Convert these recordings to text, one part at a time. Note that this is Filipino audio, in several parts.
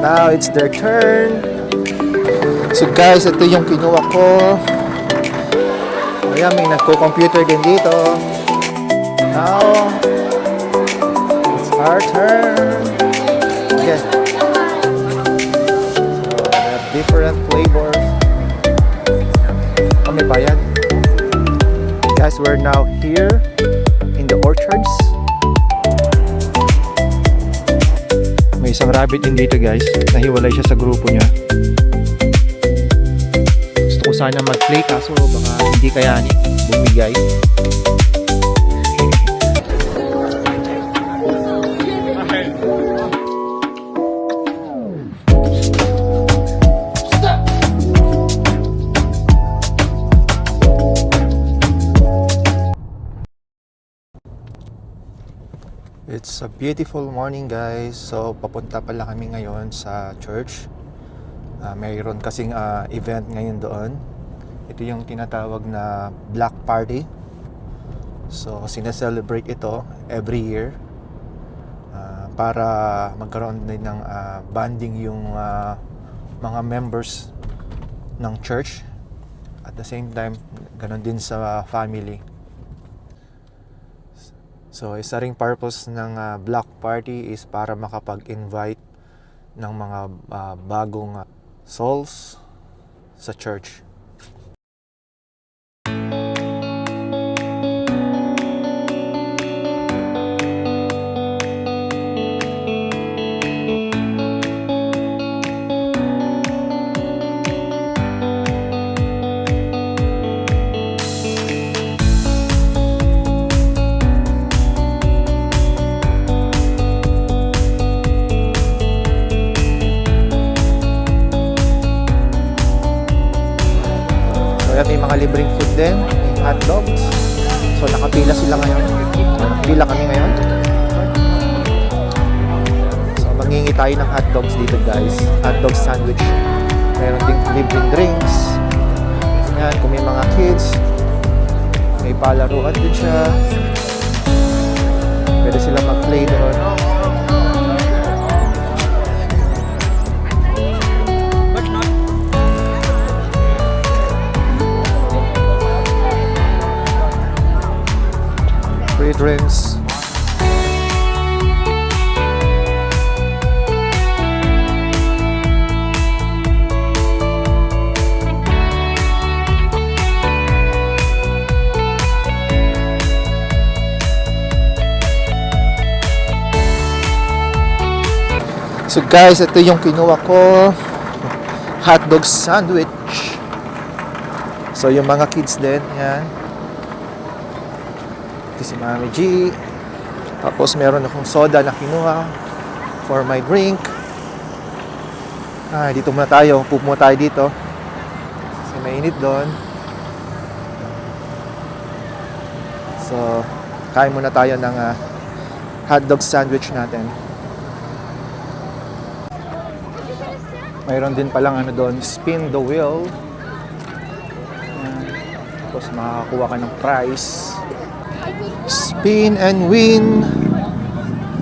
Now it's their turn. So guys, ito yung kinuha ko. Ayan, may nagko-computer din dito. Now, it's our turn. Okay. So, they have different flavors. Oh, may bayad. Guys, we're now here in the orchards. May isang rabbit din dito guys. Nahiwalay siya sa grupo niya. Gusto ko sana mag-play kaso baka hindi kayanin bumigay. It's a beautiful morning guys. So papunta pala kami ngayon sa church. Mayroon kasing event ngayon doon. Ito yung tinatawag na Black Party. So sineselebrate ito every year para magkaroon din ng bonding yung mga members ng church. At the same time, ganun din sa family. So, isa ring purpose ng Black Party is para makapag-invite ng mga bagong souls sa church. May mga libreng food din, may hot dogs. So nakapila sila ngayon. Nakapila kami ngayon. So mangingi tayo ng hot dogs dito guys. Hot dog sandwich. Meron ding libreng drinks. Yan, kung may mga kids, may palaruan din siya. Pwede sila mag-play doon. Free drinks. So guys, ito yung kinuha ko. Hotdog sandwich. So yung mga kids din, yan. Ito si Mami G. Tapos meron akong soda na kinuha for my drink. Dito muna tayo. Pupo muna tayo dito. Kasi mainit doon. So, kain muna tayo ng hotdog sandwich natin. Mayroon din palang ano doon, spin the wheel. Tapos makakakuha ka ng prize. Spin and win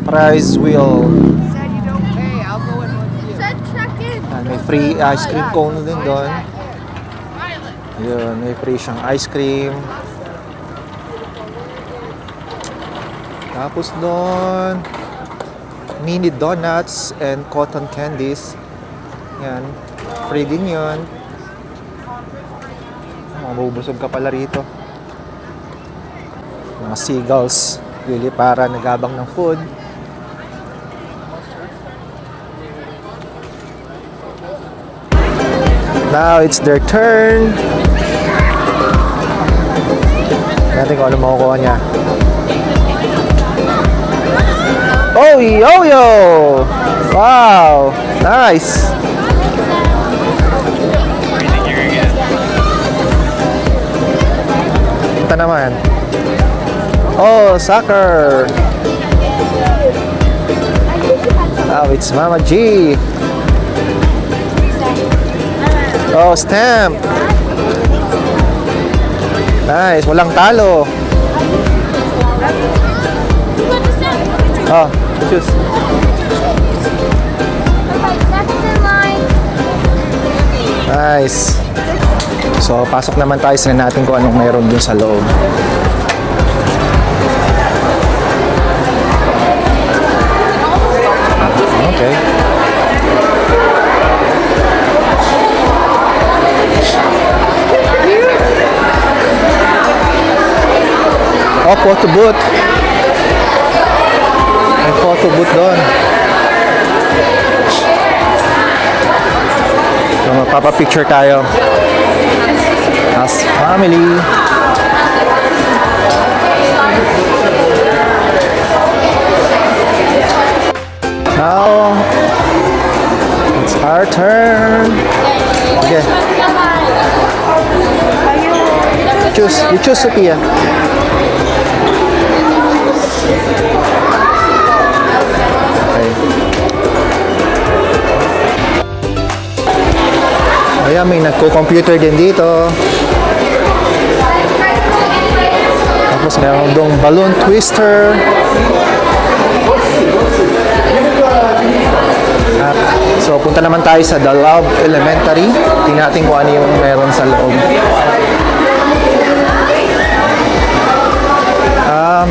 prize wheel. Said you don't pay, I'll go in with you. Said check in. May free ice cream cone din doon. Yun, may free siyang ice cream. Tapos doon, mini donuts and cotton candies. Yan, free din yun. Mabubusog ka pala rito. Mga seagulls, really para nagabang ng food. Now it's their turn. Natin kung ano makukuha niya. Oh, yo-yo! Wow! Nice! Ito naman. Oh, soccer! Oh, it's Mama G. Oh, stamp. Nice, walang talo. Oh, choose. Nice. So, pasok naman tayo sa natin kung anong mayroon dun sa loob. Okay. Oh, photo booth. May photo booth doon. So, magpapapicture tayo as family. Now, it's our turn. Okay. You choose Sophia. Okay. Ayan, may nagko-computer din dito. Tapos meron dong balloon twister. So, punta naman tayo sa The Love Elementary. Tingnan natin kung ano yung meron sa loob.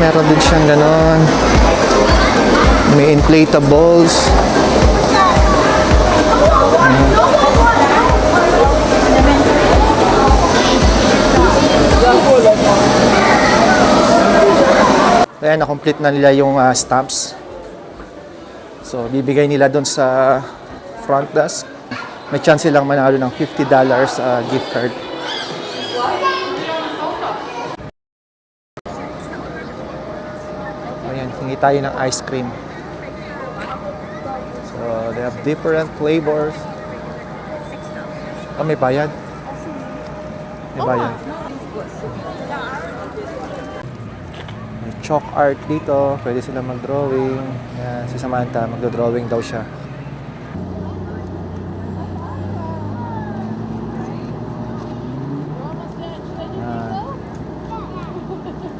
Meron din siyang ganon. May inflatables. Ayan, na-complete na nila yung stamps. So, bibigay nila doon sa front desk. May chance silang manalo ng $50 gift card. Ayan, hingi tayo ng ice cream. So, they have different flavors. May bayad? May bayad. May chalk art dito. Pwede sila mag-drawing. Ayan, si Samantha, magdo-drawing daw siya.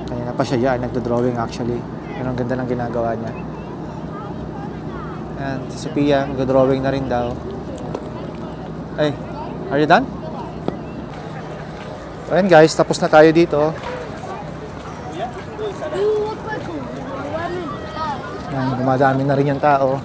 Kanina pa siya yan, nagdo-drawing actually. Pero ang ganda ng ginagawa niya. Ayan, si Sophia, magdo-drawing na rin daw. Ay, are you done? Ayan guys, tapos na tayo dito. Ayan, dumadami na rin yung tao.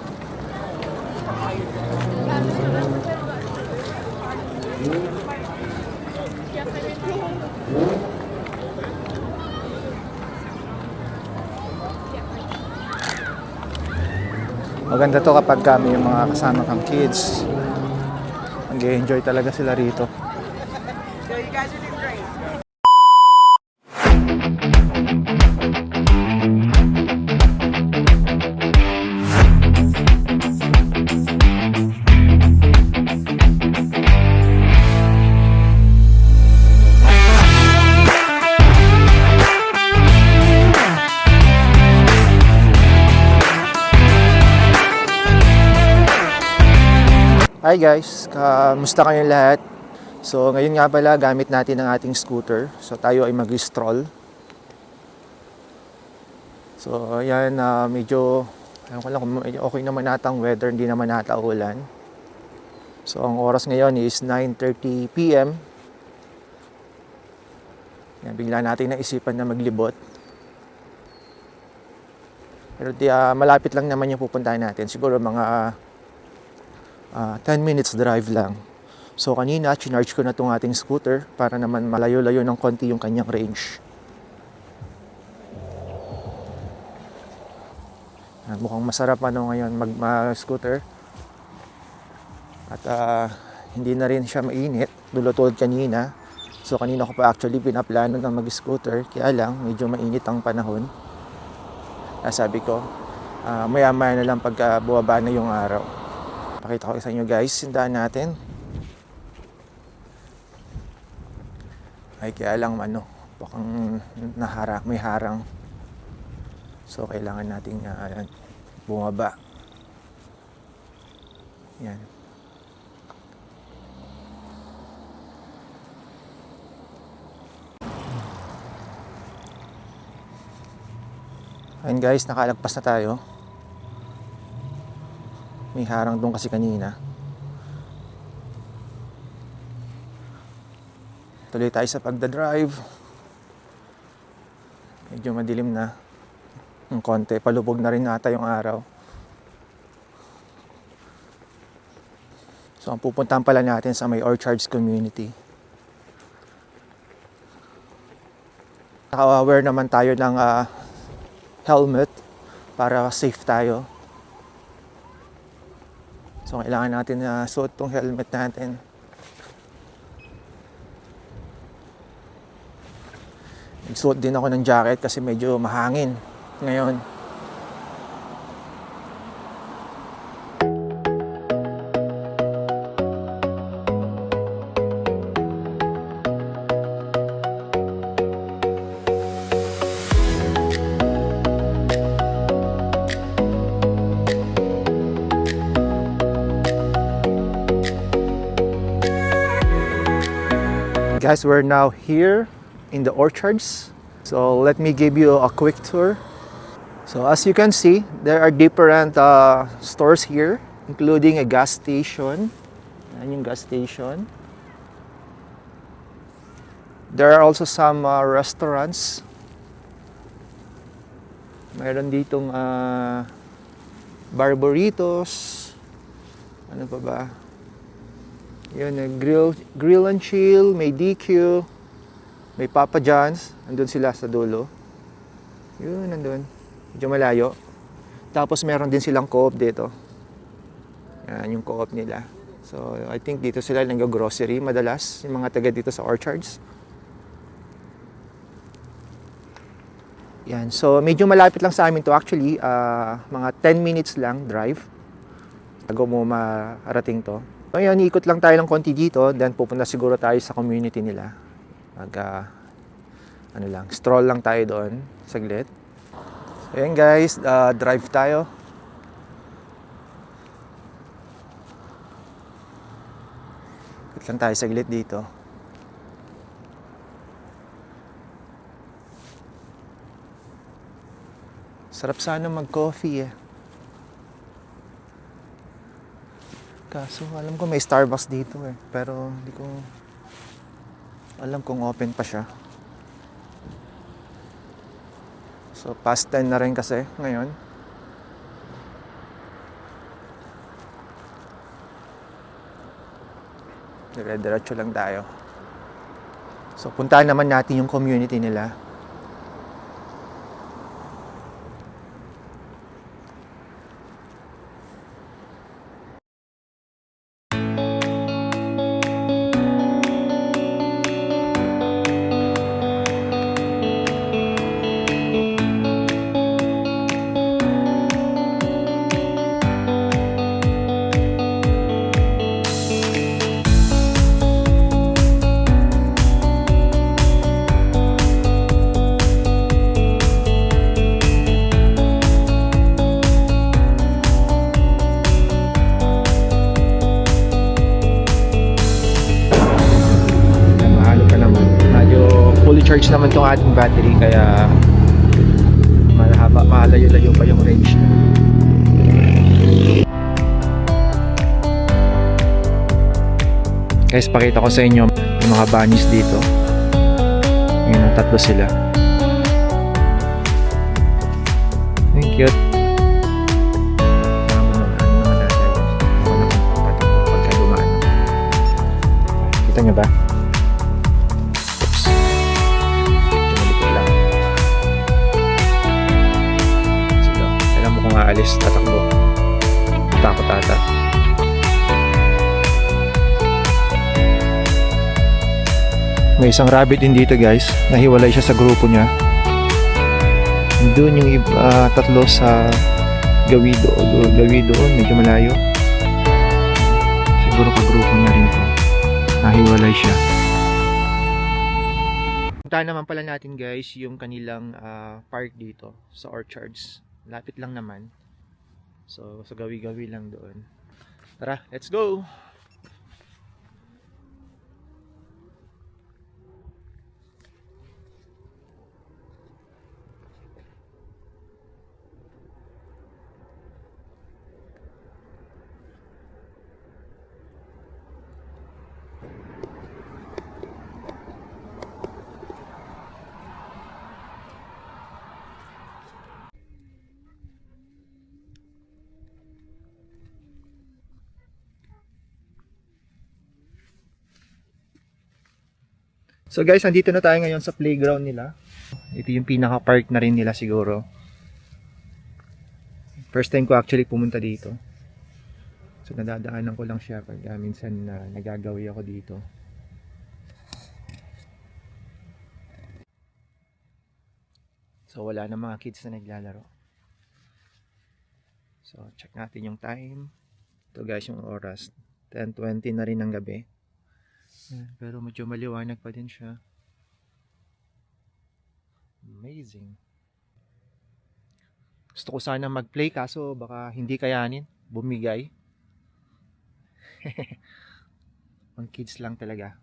Maganda to kapag kami yung mga kasama kang kids. Nag-enjoy talaga sila rito. Hi guys, kamusta kayong lahat? So ngayon nga pala gamit natin ang ating scooter. So tayo ay mag-stroll. So ayan, medyo ayun ko lang kung okay naman natang weather, hindi naman nata ulan. So ang oras ngayon is 9:30 PM. Yan, bigla natin naisipan na maglibot. Pero malapit lang naman yung pupuntahan natin. Siguro mga 10 minutes drive lang. So kanina, chinarge ko na itong ating scooter para naman malayo-layo ng konti yung kanyang range. Mukhang masarap ngayon mag-scooter. At hindi na rin siya mainit, tulad kanina. So kanina ko pa actually pinaplano na mag-scooter, kaya lang medyo mainit ang panahon. Sabi ko, maya-maya na lang pagka buwaba na yung araw. Pakita ko sa inyo guys, yung daan natin. Ay kaya lang bakang may harang. So kailangan nating bumaba. Yan. Ayun guys, nakalagpas na tayo. May harang doon kasi kanina. Tuloy tayo sa pagdadrive. Medyo madilim na. Ng konti. Palubog na rin nata yung araw. So, ang pupuntahan pala natin sa may Orchards community. Naka-aware naman tayo ng helmet para safe tayo. So, kailangan natin na suot tong helmet natin. Nagsuot din ako ng jacket kasi medyo mahangin ngayon. Guys, we're now here in the orchards. So let me give you a quick tour. So as you can see, there are different stores here, including a gas station. Yan yung gas station. There are also some restaurants. Mayroon ditong barbaritos. Ano pa ba? Yun, grill and chill, may DQ, may Papa John's, andun sila sa dulo. Yun, andun. Medyo malayo. Tapos meron din silang co-op dito. Yan, yung co-op nila. So, I think dito sila nag-grocery madalas, yung mga taga dito sa Orchards. Yan, so medyo malapit lang sa amin to actually, mga 10 minutes lang drive. Bago mo marating to. Ngayon, ikot lang tayo ng konti dito, then pupunta siguro tayo sa community nila. Stroll lang tayo doon, saglit. So, ayan guys, drive tayo. Ikot lang tayo saglit dito. Sarap sana mag-coffee eh. Kaso alam ko may Starbucks dito eh. Pero hindi ko alam kung open pa siya. So past 10 na rin kasi ngayon. Dire-diretso lang tayo. So puntahan naman natin yung community nila. Charge naman tong ating battery kaya malayo-layo pa yung range niya. Guys, pakita ko sa inyo yung mga bunnies dito. Ngayon, tatlo sila. Thank you. Kita nyo ba? Aalis, tatakbo. Takot ata. May isang rabbit din dito guys. Nahiwalay siya sa grupo niya. Doon yung tatlo sa gawi doon. Medyo malayo. Siguro ka-grupo na rin to. Nahiwalay siya. Puntahan naman pala natin guys yung kanilang park dito sa Orchards. Lapit lang naman. So, sa gawi-gawi lang doon. Tara, let's go! So guys, andito na tayo ngayon sa playground nila. Ito yung pinaka-park na rin nila siguro. First time ko actually pumunta dito. So nadadaanan ko lang siya pag minsan nagagawi ako dito. So wala na mga kids na naglalaro. So check natin yung time. Ito guys yung oras. 10:20 na rin ng gabi. Pero medyo maliwanag pa din siya. Amazing. Gusto ko sana mag-play kaso baka hindi kayanin. Bumigay. Ang kids lang talaga.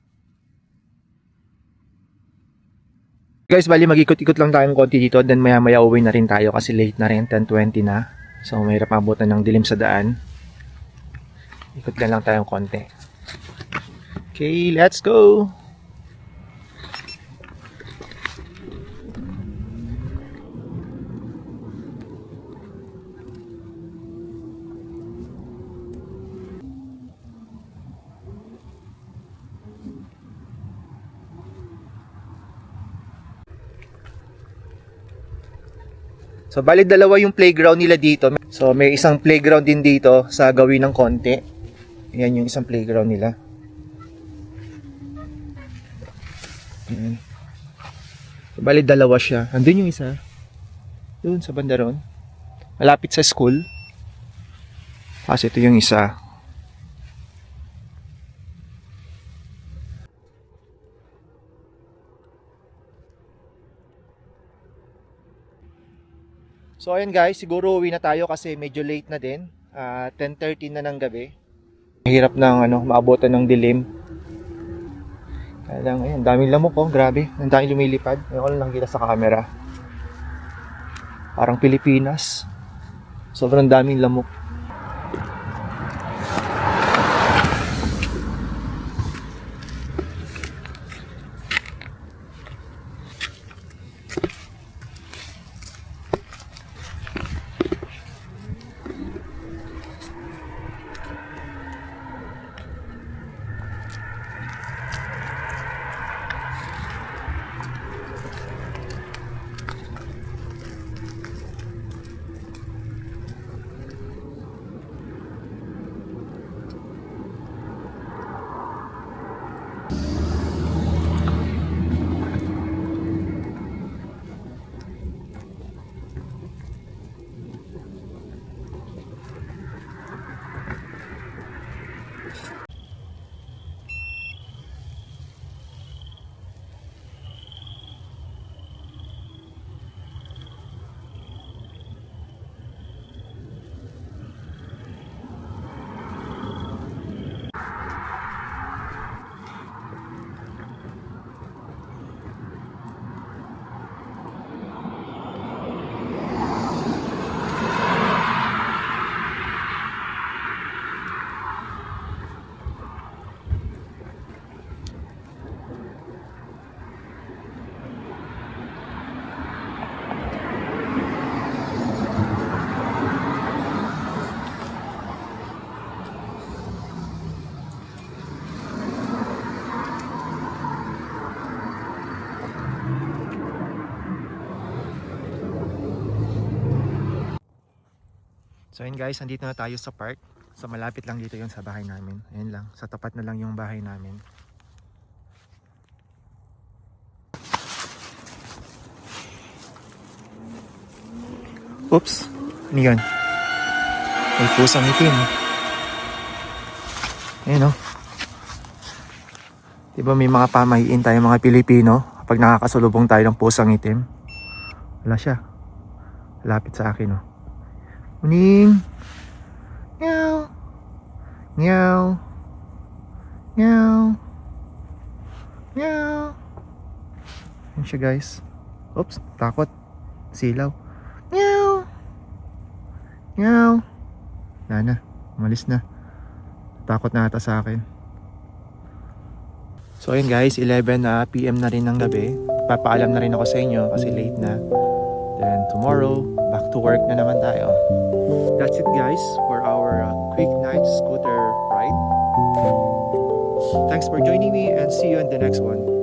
Guys, bali mag-ikot-ikot lang tayong konti dito. Then maya-maya uwi na rin tayo kasi late na rin. 10:20 na. So mahirap mabutan ng dilim sa daan. Ikot lang tayong konti. Okay, let's go! So, bali dalawa yung playground nila dito. So, may isang playground din dito sa gawin ng konti. Yan yung isang playground nila. Ayan. So, bali dalawa siya. Andun yung isa. Doon sa banda ron. Malapit sa school. Kasi ito yung isa. So ayan guys, siguro uwi na tayo kasi medyo late na din. 10:30 na ng gabi. Mahirap ng maabutan ng dilim. Kaya lang, ayan, daming lamok oh, grabe. Ang daming lumilipad. Ayun ko lang nakikita sa camera. Parang Pilipinas. Sobrang daming lamok. So ayun guys, nandito na tayo sa park. So malapit lang dito yun sa bahay namin. Ayun lang, sa tapat na lang yung bahay namin. Oops, ano yun? May pusang itim. Ayun o. Diba may mga pamahiin tayo mga Pilipino kapag nakakasulubong tayo ng pusang itim? Wala siya. Lapit sa akin o. Uning! Meow! Meow! Meow! Meow! Yan siya guys. Oops, takot. Silaw. Meow! Meow! Wala na, umalis na. Takot na ata sa akin. So ayun guys, 11 PM na rin ng gabi. Papaalam na rin ako sa inyo kasi late na. Then tomorrow, back to work na naman tayo. That's it guys for our quick night scooter ride. Thanks for joining me and see you in the next one.